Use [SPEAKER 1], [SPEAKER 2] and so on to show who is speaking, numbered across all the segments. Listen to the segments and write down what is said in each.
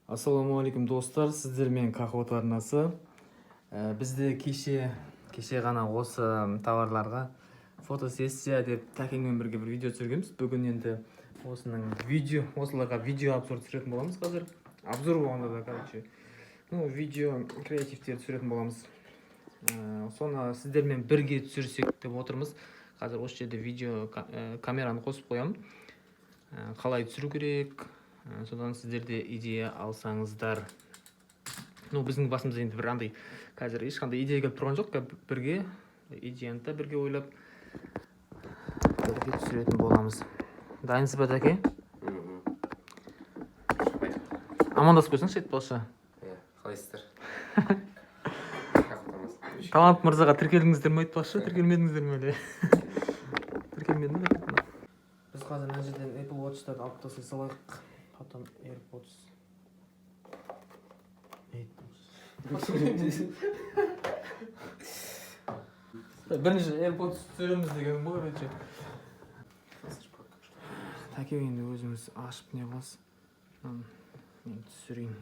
[SPEAKER 1] Ассалаумағалейкум достар, сіздермен Кахот арнасы. Бізде кеше ғана осы товарларға фотосессия деп тәкеңмен бірге бір видео түсіргенбіз. Бүгін енді осыларға видео обзор түсіретін боламыз қазір. Обзор болғанда да, короче, видео креативтер түсіретін боламыз. Соны сіздермен бірге түсірсек деп отырмыз. Қазір осы жерде видео камераны қосып қоямын. Қалай түсіру керек? Содан сіздерде идея алсаңыздар. Біздің басымызда енді бір андай қазір ешқандай идея келіп тұрған жоқ. Бірге идеяны да бірге ойлап бірге түсіретін боламыз. Дайынсыз ба, тәке? Амандасып қойсаңшы, айтпақшы.
[SPEAKER 2] Қалайсыздар?
[SPEAKER 1] Талант мырзаға тіркелдіңіздер ме, айтпақшы? Тіркелмедіңіздер ме әлі? Тіркелмеді ме? Біз қазір мына жерден Apple Watch'тарды алып тастай салайық. Потом AirPods. Бірінші AirPods түсіреміз деген бұл, короче. Тәке енді өзіміз ашып не қылас. Мен түсірейін.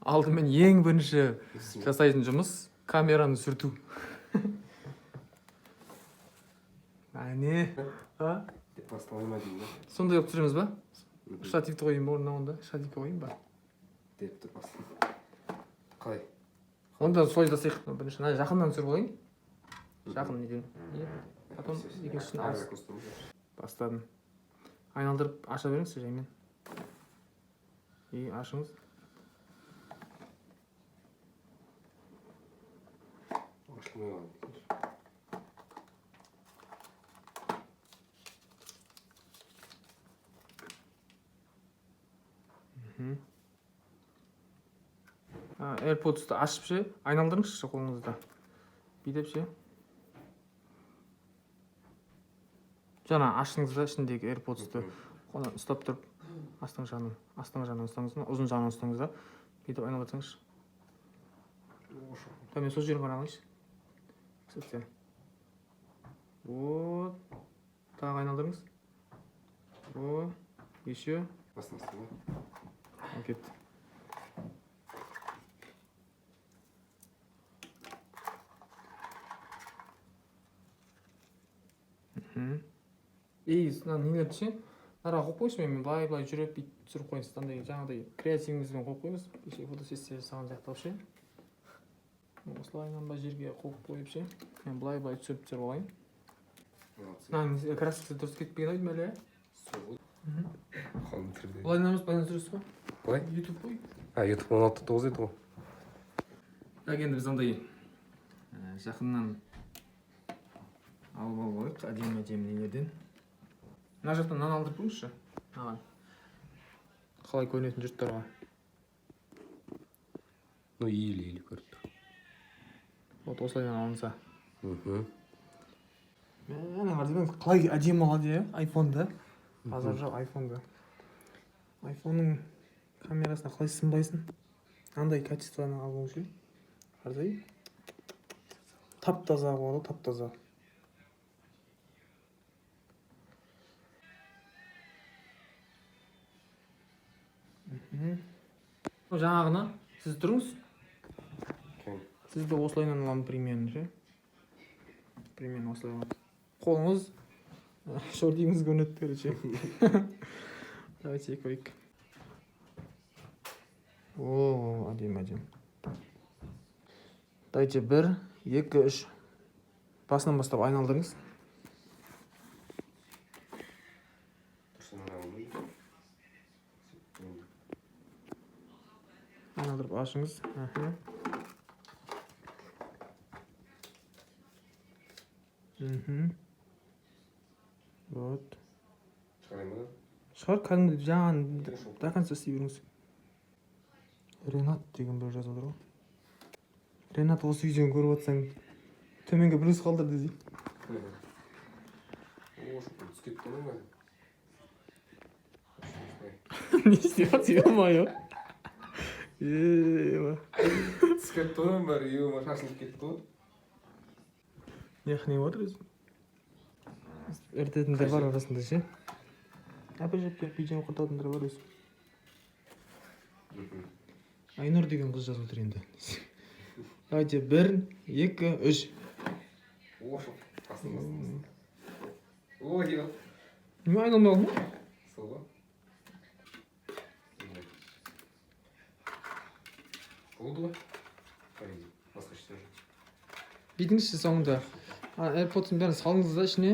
[SPEAKER 1] Алдымен ең бірінші жасайтын жұмыс камераны сүрту. Не? Сондай op түсіреміз ба? Штативті қойын ба, орнында? Штативті қойын ба?
[SPEAKER 2] Деп тұр басын. Қалай?
[SPEAKER 1] Онда солай жасайық. Бірінші жақыннан түсіріп алайын. Жақын неден. Потом екіншісін алыс. Бастадым. Айналдырып аша беріңіз жаймен. Ашыңыз.
[SPEAKER 2] Ашылмай қалды.
[SPEAKER 1] AirPods'ты ашып ше, айналдырыңызшы қолыңызда. Бидеп ше. Жаңа ашыңыз да ішіндегі AirPods'ты қолдан ұстап тұрып, астың жағынан ұстаңыз, ұзын жағынан ұстаңыз да, бидеп айналдырсаңыз. Мен сол жерін қараңызшы. Кстати. Вот. Тағы айналдырыңыз. Вот. Еще.
[SPEAKER 2] Басын.
[SPEAKER 1] Кетті. Нелерді ше? Нараға қойып қойшы, мен былай жүріп түсіріп қойыңыз. Жаңағыдай креативіңізбен қойып қойыңыз. Кеше фотосессия жасаған сияқты ше. Осылайынан ба жерге қойып қойып ше. Мен былай түсіріп алайын. Краскасы дұрыс кетпеген ойдым әлі,
[SPEAKER 2] Қалын түрде.
[SPEAKER 1] Былайнамыз, былайнан түсіресіз ба?
[SPEAKER 2] Былай?
[SPEAKER 1] YouTube қой.
[SPEAKER 2] YouTube 16.9 еді ғой.
[SPEAKER 1] Так, енді біз андай жақыннан алып алайық, әдемі нелерден. Мына жақтан нан алдырып қойыңызшы. Қалай көрінетін жұрттарға.
[SPEAKER 2] Елі көріп тұр.
[SPEAKER 1] Вот осылайдан алынса. Қалай әдемі алады е, айфонда. Азар жоқ айфонда. Айфонның камерасына қалай сынбайсың? Андай качествоны алу үшін. Қардай. Тап-таза болады, тап-таза. Жаңағына сіз тұрыңыз. Сізді осылайынан аламын примерно ше. Примерно осылайынан. Қолыңыз шортиңіз көрінеді, короче. Давайте көрейік. О, әдемі. Дайте 1, 2, 3. Басынан бастап айналдырыңыз. Айналдырып ашыңыз. Вот. Шығар, кәдімгі жаңағы до конца істей беріңіз. Ренат деген бір жазып отыр ғой. Ренат, осы видеоны көріп отырсаң, төменге плюс қалдыр десей.
[SPEAKER 2] Түс кетті ме?
[SPEAKER 1] Не істеп ма-ё?
[SPEAKER 2] Түс кетті ме? Бәрі шашылып кетті ғой.
[SPEAKER 1] Не қылып отыр өзі? Өртетіндер бар арасында ше. әбіжеппен видео құртатындар бар өзі. Айнұр деген қыз жазып отыр енді. Давайте 1, 2, 3.
[SPEAKER 2] Ошып, басын. Ой, ё.
[SPEAKER 1] Неме айналмай қалды ма?
[SPEAKER 2] Сол ғой. Болды ғой. Басқа ештеңе жоқ.
[SPEAKER 1] Бүйтіңізші соңында. AirPods'ын бәрін салыңыз да ішіне.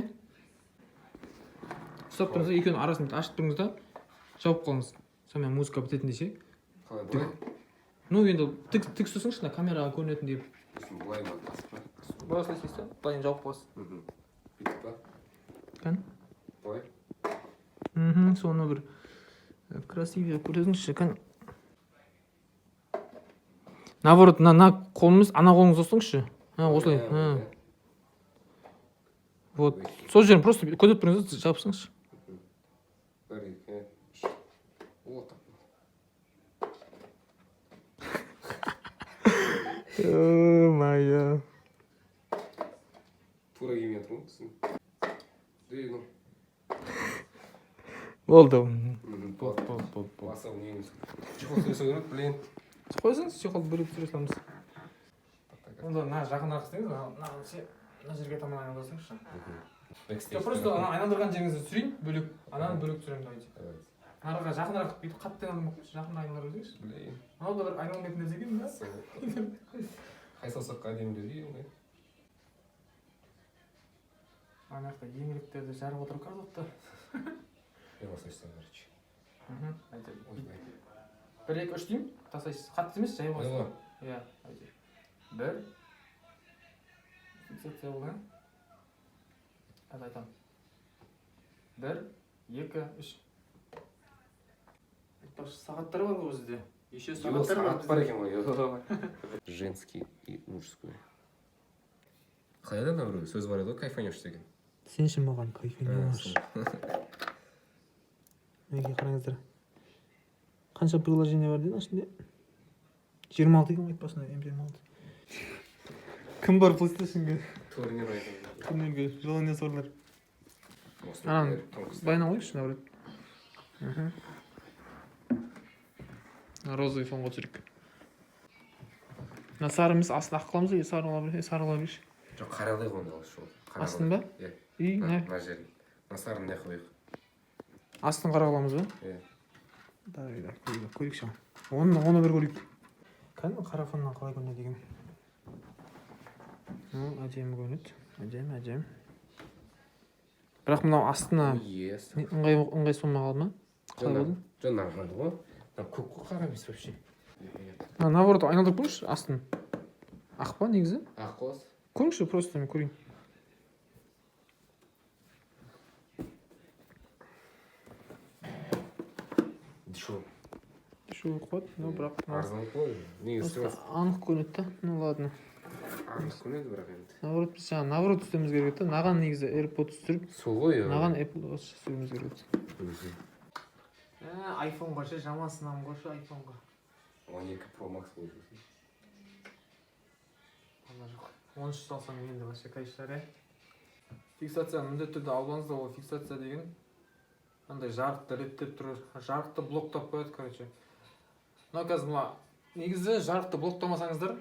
[SPEAKER 1] Ұстап тұрыңыз да, екеуінің арасын ашып тұрыңыз да, жауып қалыңыз. Сонымен музыка бітетін десе.
[SPEAKER 2] Қалай бұлай?
[SPEAKER 1] Ну енді тік ұстасаңшы, камераға көрінетін деп.
[SPEAKER 2] Сосын бұлай ма басып па?
[SPEAKER 1] Бұлай істейсіз да, былайын жауып қаласыз.
[SPEAKER 2] Бүйтіп па?
[SPEAKER 1] Кән?
[SPEAKER 2] Бұлай?
[SPEAKER 1] Соны бір красивее көрсеңізші, кән. Наоборот, на қолымыз, ана қолыңыз ұстаңызшы. Осылай. Вот. Сол жерін просто көтіп тұрыңыз да, жабысаңызшы.
[SPEAKER 2] Бір, екі, үш. Вот так.
[SPEAKER 1] О-моё.
[SPEAKER 2] Тура келмей жатыр ғой түсін. Ну.
[SPEAKER 1] Болды. Болды.
[SPEAKER 2] Баса неңіз. Чехол сөйлесең керек, блин.
[SPEAKER 1] Қойсаңыз, чехолды бөліп түсіре саламыз. Онда жақынырақ істеңіз, мына жерге таман айналдырсаңызшы. Просто айналдырған жеріңізді түсірейін, бөлек, ананы бөлек түсіремін давайте. Араға жақынырақ бүйтіп қатты айналдырмақ қойшы, жақын айналдыра берсеңізші.
[SPEAKER 2] Блин.
[SPEAKER 1] Мынау да бір айналмайтын нәрсе екен да.
[SPEAKER 2] Қай саусаққа әдемі дейді.
[SPEAKER 1] Ана жақта еңліктерді жарып отырып кардықты.
[SPEAKER 2] Я вас айтсам, короче.
[SPEAKER 1] 1, 2, 3 деймін, тасайсыз. Қатты емес, жай боласыз. Иә, 1. Фиксация болды. Айтам. 1, 2, 3. Сағаттар бар ғой бізде. Еще сағаттар
[SPEAKER 2] бар екен ғой. Женский и мужской. Қайда біреу сөз бар еді ғой, кайфанешь деген.
[SPEAKER 1] Сен үшін маған кайфанешь. Неге қараңыздар. Қанша приложение бар дейін ішінде? 26 екен айтпасына, М26. Кім бар PlayStation'ге?
[SPEAKER 2] Турнир айтады.
[SPEAKER 1] Турнирге желание сорлар. Байына қойшы, наоборот. Розовый фонға түсірік. Мына сарымыз астын ақ қыламыз, сарыла берші.
[SPEAKER 2] Жоқ, қаралай қойды алшы ол.
[SPEAKER 1] Астын ба?
[SPEAKER 2] Үй, не? Мына жерін. Мына сарын не қойық.
[SPEAKER 1] Астын қара қыламыз ба? Да, көрейік шам. Оны бір көрейік. Кәдімгі қара фоннан қалай көрінеді деген. Әдемі көрінеді. Әдемі. Бірақ мынау астына ыңғай сома қалды ма? Қалай болды?
[SPEAKER 2] Жоқ, нормально ғой. Көк қара емес вообще.
[SPEAKER 1] Наоборот, айналдырып көріңізші астын. Ақ па негізі?
[SPEAKER 2] Ақ қоз.
[SPEAKER 1] Көріңізші, просто мен көрейін. Дешевый қуат, но бірақ...
[SPEAKER 2] Арзан қой, негізі сұрас.
[SPEAKER 1] Анық көрінеді да, ну ладно.
[SPEAKER 2] Анық көрінеді бірақ енді.
[SPEAKER 1] Наоборот, біз жаңа наоборот үстеміз керек еді. Наған негізі AirPods түсіріп,
[SPEAKER 2] сол ғой.
[SPEAKER 1] наған Apple Watch түсіреміз керек еді. iPhone-ға ше, жаман сынам қойшы iPhone-ға.
[SPEAKER 2] 12 Pro Max қойшы.
[SPEAKER 1] Ана жоқ. 13 салсам енді вообще кайшылар, Фиксацияны міндетті түрде албаңыз да, ол фиксация деген андай жарықты реттеп тұрыр, жарықты блоктап қояды, короче. Мына қазір мына негізі жарықты блоктамасаңыздар,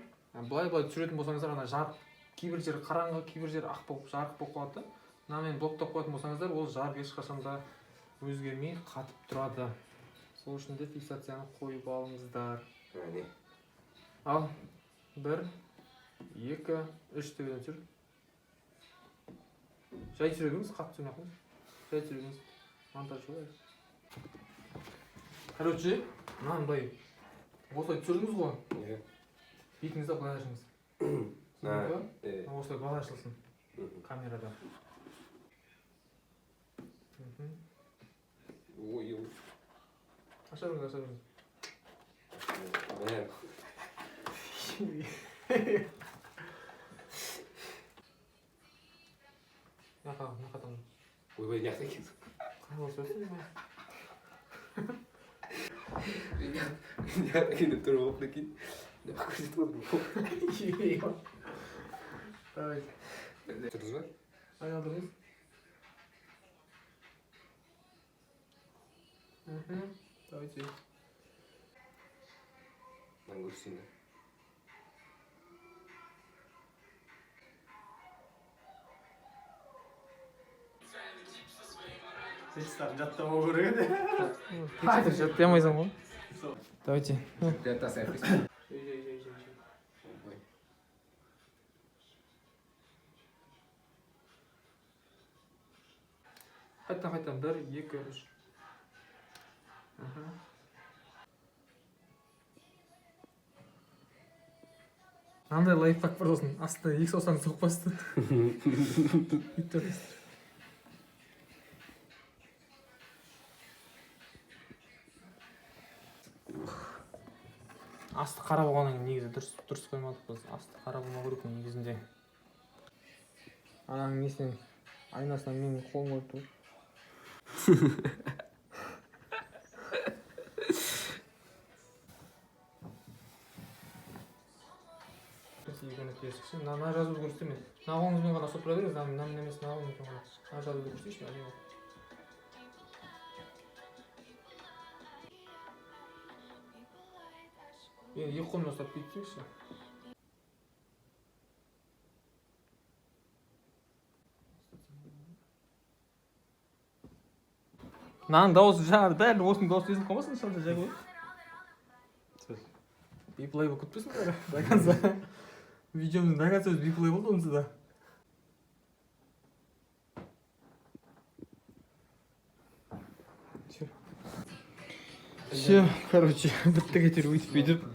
[SPEAKER 1] былай түсіретін болсаңыздар, ана жарық кейбір жері қараңғы, кейбір жері ақ болып, жарық болып қалады. Мынамен блоктап қоятын болсаңыздар, ол жарық ешқашанда өзгермей қатып тұрады. Сол үшін де фиксацияны қойып алыңыздар. Ал 1, 2, 3 деген түсір. Жай түсірегіңіз, қатты түсірмей қойыңыз. Жай түсірегіңіз. Монтаж ғой. Короче, мынандай осылай түсірдіңіз ғой. Бетіңізді былай ашыңыз. Осылай былай ашылсын камерада.
[SPEAKER 2] Ой,
[SPEAKER 1] аша беріңіз. Нақатан.
[SPEAKER 2] Ойбай, не екен?
[SPEAKER 1] Қай болса өсін ба?
[SPEAKER 2] Енді тұр болып екен. Көрсетіп отырмын.
[SPEAKER 1] Давай.
[SPEAKER 2] Тұрдыңыз ба?
[SPEAKER 1] Айналдырыңыз. Давайте.
[SPEAKER 2] Нагрузина.
[SPEAKER 3] жаттамау керек еді.
[SPEAKER 1] Хәзер жаттамайсың ғой. Давайте.
[SPEAKER 2] Это сэфис.
[SPEAKER 1] Қайттан 1, 2, 3. Мынандай лайфхак бар сосын астына 2 саусағын соқпастан. Асты қара болғаннан кейін негізі дұрыс қоймадық біз. Асты қара болмау керек негізінде. Ананың несінен айнасынан менің қолым көріп тұр. Мына жазуды көрсетеме. Мына қолыңызбен ғана ұстап тұра беріңіз, мына емес, мына қолыңызбен ғана. Мына жазуды көрсетейінші, әдемі. Енді екі қолмен ұстап бүйтсеңізші. Мынаның дауысы жаңағы дәл осының дауысы естіліп қалмасын, шалда жай қой. Биплей болып күтпесіңдер, до конца. Видеомыздың до конца биплей болды онысы да. Все, короче, бітті кетер өйтіп бүйтіп.